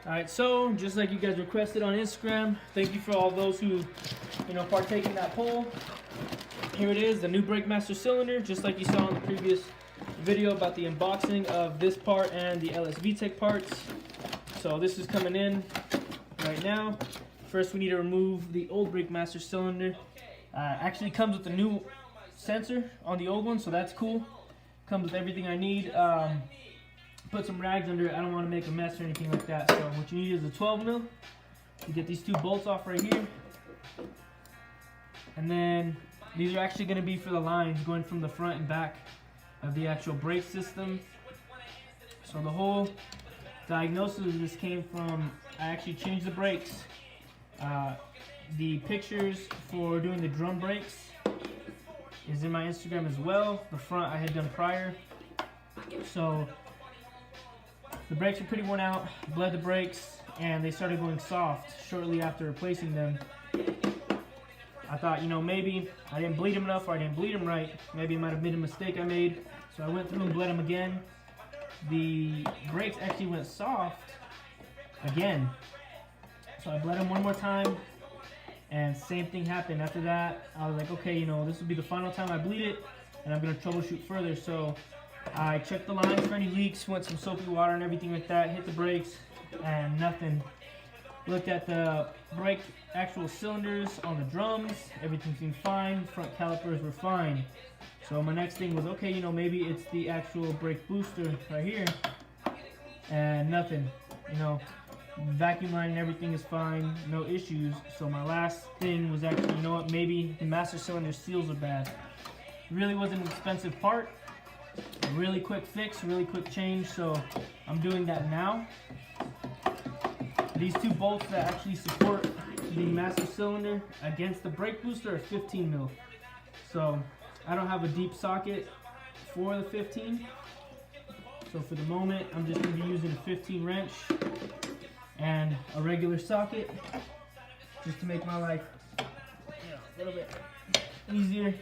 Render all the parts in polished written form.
Alright, so just like you guys requested on Instagram, thank you for all those who, partake in that poll. Here it is, the new brake master cylinder, just like you saw in the previous video about the unboxing of this part and the Ecotec parts. So this is coming in right now. First we need to remove the old brake master cylinder. Actually comes with a new sensor on the old one, so that's cool. Comes with everything I need. Put some rags under it. I don't want to make a mess or anything like that. So what you need is a 12 mil. You get these two bolts off right here. And then these are actually going to be for the lines going from the front and back of the actual brake system. So the whole diagnosis of this came from, I actually changed the brakes. The pictures for doing the drum brakes is in my Instagram as well. The front I had done prior. So the brakes were pretty worn out, bled the brakes, and they started going soft shortly after replacing them. I thought, maybe I didn't bleed them enough or I didn't bleed them right. Maybe I might have made a mistake I made. So I went through and bled them again. The brakes actually went soft again. So I bled them one more time, and same thing happened. After that, I was like, okay, this will be the final time I bleed it, and I'm going to troubleshoot further. So I checked the lines for any leaks, went some soapy water and everything like that, hit the brakes, and nothing. Looked at the brake actual cylinders on the drums, everything seemed fine, front calipers were fine. So my next thing was, okay, maybe it's the actual brake booster right here, and nothing. Vacuum line and everything is fine, no issues. So my last thing was actually, maybe the master cylinder seals are bad. It really wasn't an expensive part. A really quick fix, really quick change, so I'm doing that now. These two bolts that actually support the master cylinder against the brake booster are 15 mil. So I don't have a deep socket for the 15. So for the moment, I'm just going to be using a 15 wrench and a regular socket just to make my life a little bit easier.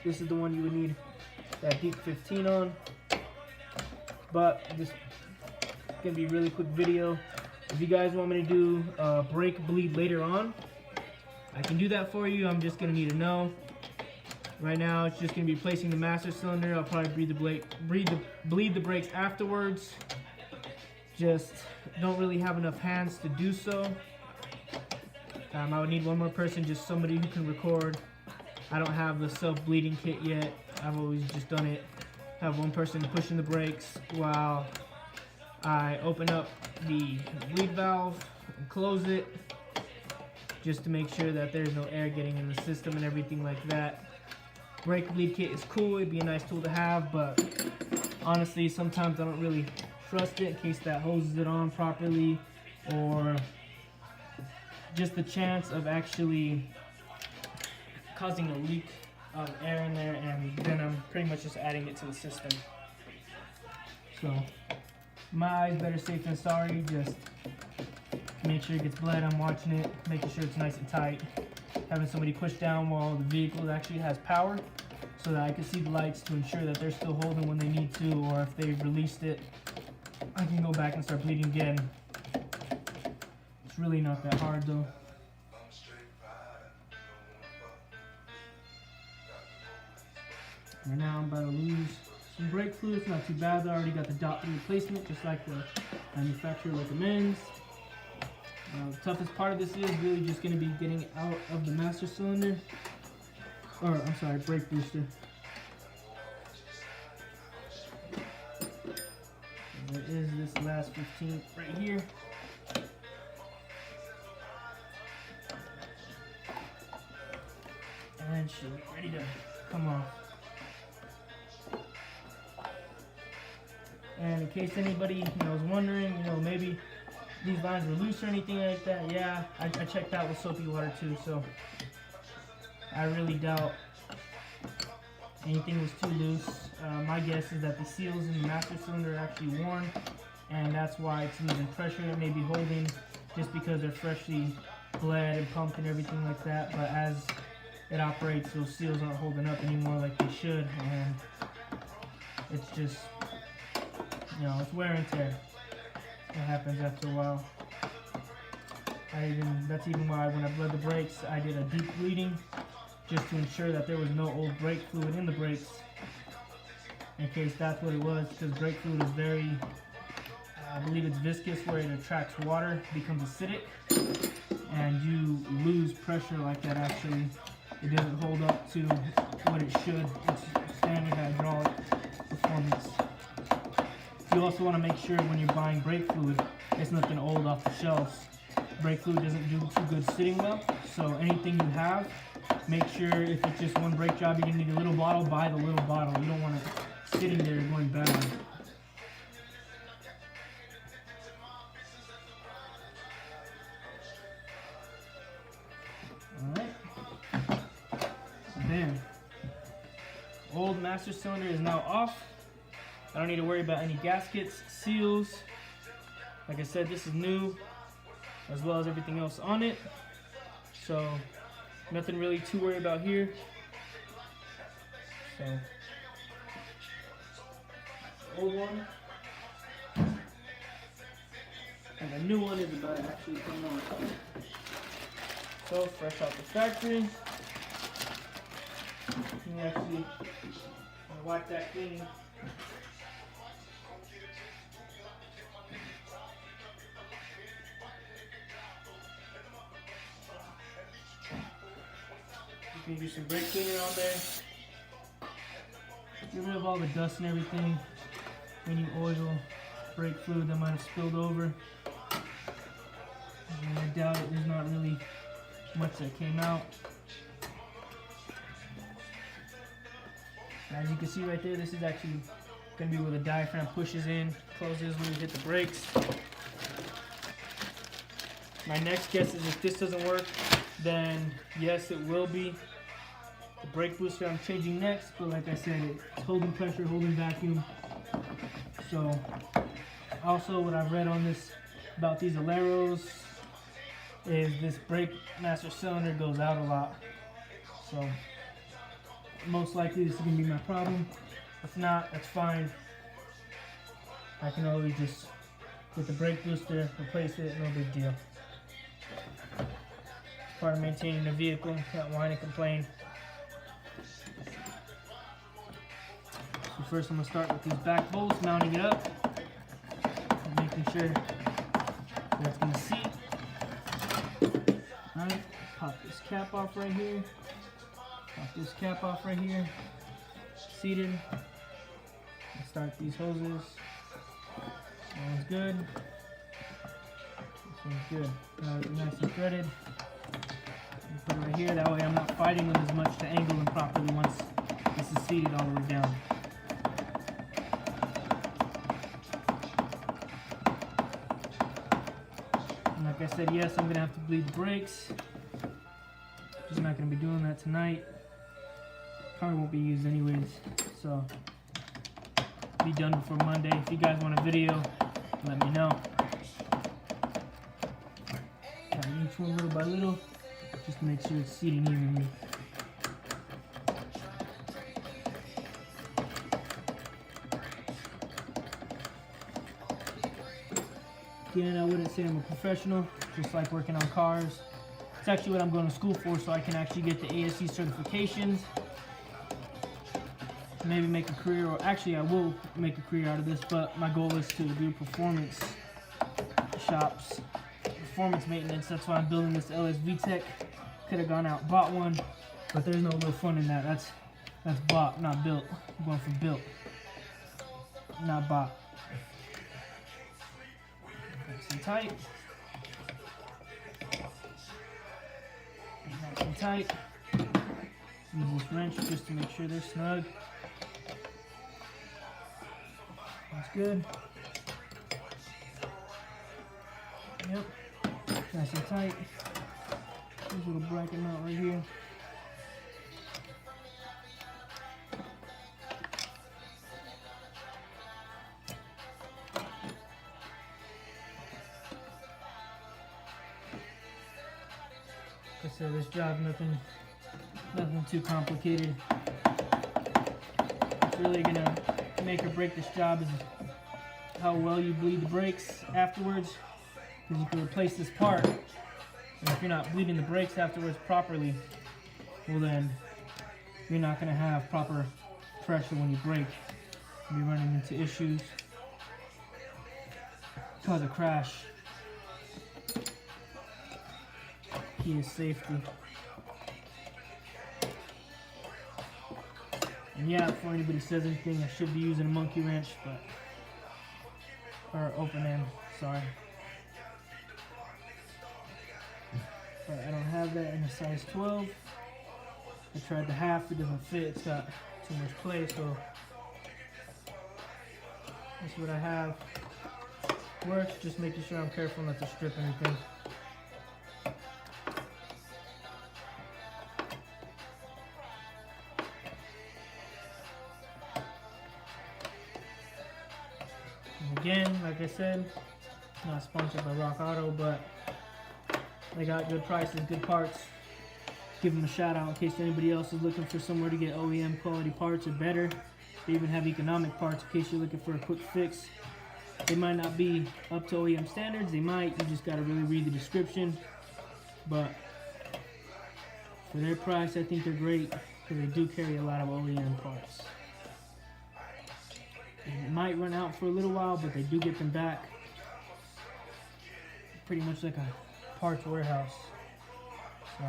This is the one you would need that deep 15 on, but this is gonna be a really quick video. If you guys want me to do a brake bleed later on, I can do that for you. I'm just gonna need to know. Right now it's just gonna be replacing the master cylinder. I'll probably bleed the brakes afterwards. Just don't really have enough hands to do so. I would need one more person, just somebody who can record. I don't have the self-bleeding kit yet. I've always just done it. Have one person pushing the brakes while I open up the bleed valve and close it, just to make sure that there's no air getting in the system and everything like that. Brake bleed kit is cool, it'd be a nice tool to have, but honestly sometimes I don't really trust it in case that hoses it on properly, or just the chance of actually causing a leak of air in there, and then I'm pretty much just adding it to the system. So my eyes better safe than sorry. Just make sure it gets bled. I'm watching it, making sure it's nice and tight, having somebody push down while the vehicle actually has power, so that I can see the lights to ensure that they're still holding when they need to, or if they've released it, I can go back and start bleeding again. It's really not that hard though. Right now I'm about to lose some brake fluid. It's not too bad though. I already got the dot replacement, just like the manufacturer recommends. The toughest part of this is really just going to be getting out of the master cylinder, or I'm sorry, brake booster. There is this last 15 right here. And she's ready to come off. And in case anybody was wondering, maybe these lines were loose or anything like that, yeah, I checked out with soapy water too, so I really doubt anything was too loose. My guess is that the seals in the master cylinder are actually worn, and that's why it's losing pressure. It may be holding just because they're freshly bled and pumped and everything like that, but as it operates, those seals aren't holding up anymore like they should, and it's just, it's wear and tear. What happens after a while. That's even why when I bled the brakes, I did a deep bleeding just to ensure that there was no old brake fluid in the brakes, in case that's what it was, because brake fluid is very, I believe it's viscous, where it attracts water, becomes acidic, and you lose pressure like that. Actually, it doesn't hold up to what it should. It's standard hydraulic performance. You also want to make sure when you're buying brake fluid, it's nothing old off the shelves. Brake fluid doesn't do too good sitting well, so anything you have, make sure if it's just one brake job, you're going to need a little bottle, buy the little bottle. You don't want it sitting there going bad. Alright. Bam. Old master cylinder is now off. I don't need to worry about any gaskets, seals. Like I said, this is new, as well as everything else on it. So nothing really to worry about here. So old one, and the new one is about to actually come on. So fresh out the factory. You actually wipe that clean. You can use some brake cleaner on there. Get rid of all the dust and everything. Any oil, brake fluid that might have spilled over. And I doubt it, there's not really much that came out. As you can see right there, this is actually going to be where the diaphragm pushes in, closes when you hit the brakes. My next guess is if this doesn't work, then yes, it will be the brake booster I'm changing next, but like I said, it's holding pressure, holding vacuum. So also what I've read on this about these Aleros is this brake master cylinder goes out a lot. So most likely this is going to be my problem. If not, that's fine. I can always just get the brake booster, replace it, no big deal. It's part of maintaining the vehicle, can't whine and complain. So first I'm going to start with these back bolts, mounting it up, and making sure that's going to seat. Alright, pop this cap off right here. Pop this cap off right here. Seated. And start these hoses. That one's good. This one's good. Now it's nice and threaded. Put it right here. That way I'm not fighting them as much to angle them properly once this is seated all the way down. And like I said, yes, I'm going to have to bleed the brakes. Just not going to be doing that tonight. Probably won't be used anyways, so be done before Monday. If you guys want a video, let me know. Got each one little by little, just to make sure it's seating evenly. Again, I wouldn't say I'm a professional, just like working on cars. It's actually what I'm going to school for, so I can actually get the ASE certifications. Maybe make a career, or actually I will make a career out of this, but my goal is to do performance shops, performance maintenance. That's why I'm building this Ecotec. Could have gone out, bought one, but there's no real fun in that. That's bought, not built. I'm going for built, not bought. Nice and tight. Nice and tight. Use this wrench just to make sure they're snug. That's good. Yep. Nice and tight. There's a little bracket mount right here. Like I said, this job, nothing too complicated. What's really gonna make or break this job is how well you bleed the brakes afterwards, because you can replace this part, and if you're not bleeding the brakes afterwards properly, well then you're not going to have proper pressure when you brake. You'll be running into issues, cause a crash. Key is safety. And yeah, before anybody says anything, I should be using a monkey wrench, or open end, sorry. But I don't have that in a size 12. I tried the half, it doesn't fit, it's got too much play, so that's what I have. Works, just making sure I'm careful not to strip anything. And again, like I said, not sponsored by Rock Auto, but they got good prices, good parts. Give them a shout out in case anybody else is looking for somewhere to get OEM quality parts or better. They even have economic parts in case you're looking for a quick fix. They might not be up to OEM standards, they might, you just gotta really read the description. But for their price, I think they're great because they do carry a lot of OEM parts. It might run out for a little while, but they do get them back. Pretty much like a parts warehouse. So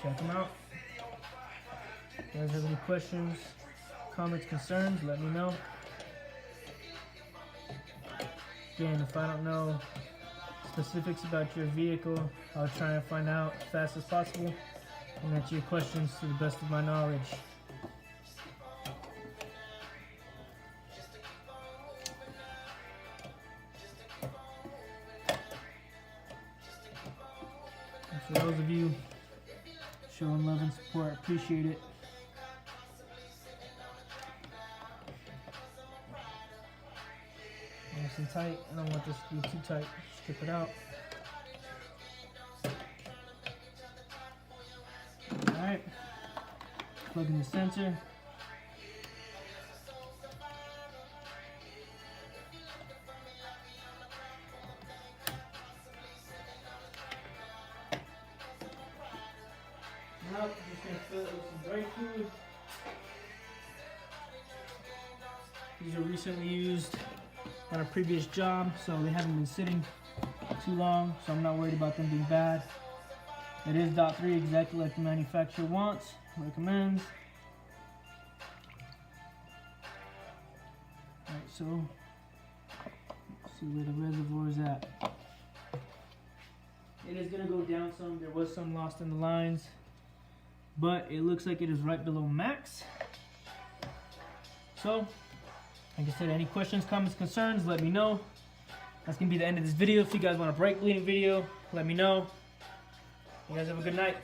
check them out. If you guys have any questions, comments, concerns, let me know. Again, if I don't know specifics about your vehicle, I'll try and find out as fast as possible and answer your questions to the best of my knowledge. And for those of you showing love and support, I appreciate it. Nice and tight. I don't want this to be too tight. Strip it out. Alright. Plug in the sensor. Now, just going to fill it with some brake fluid. These are recently used on a previous job, so they haven't been sitting too long, so I'm not worried about them being bad. It is .3, exactly like the manufacturer wants, recommends. Alright, so let's see where the reservoir is at. It is going to go down some. There was some lost in the lines, but it looks like it is right below max. So like I said, any questions, comments, concerns, let me know. That's going to be the end of this video. If you guys want a brake bleeding video, let me know. You guys have a good night.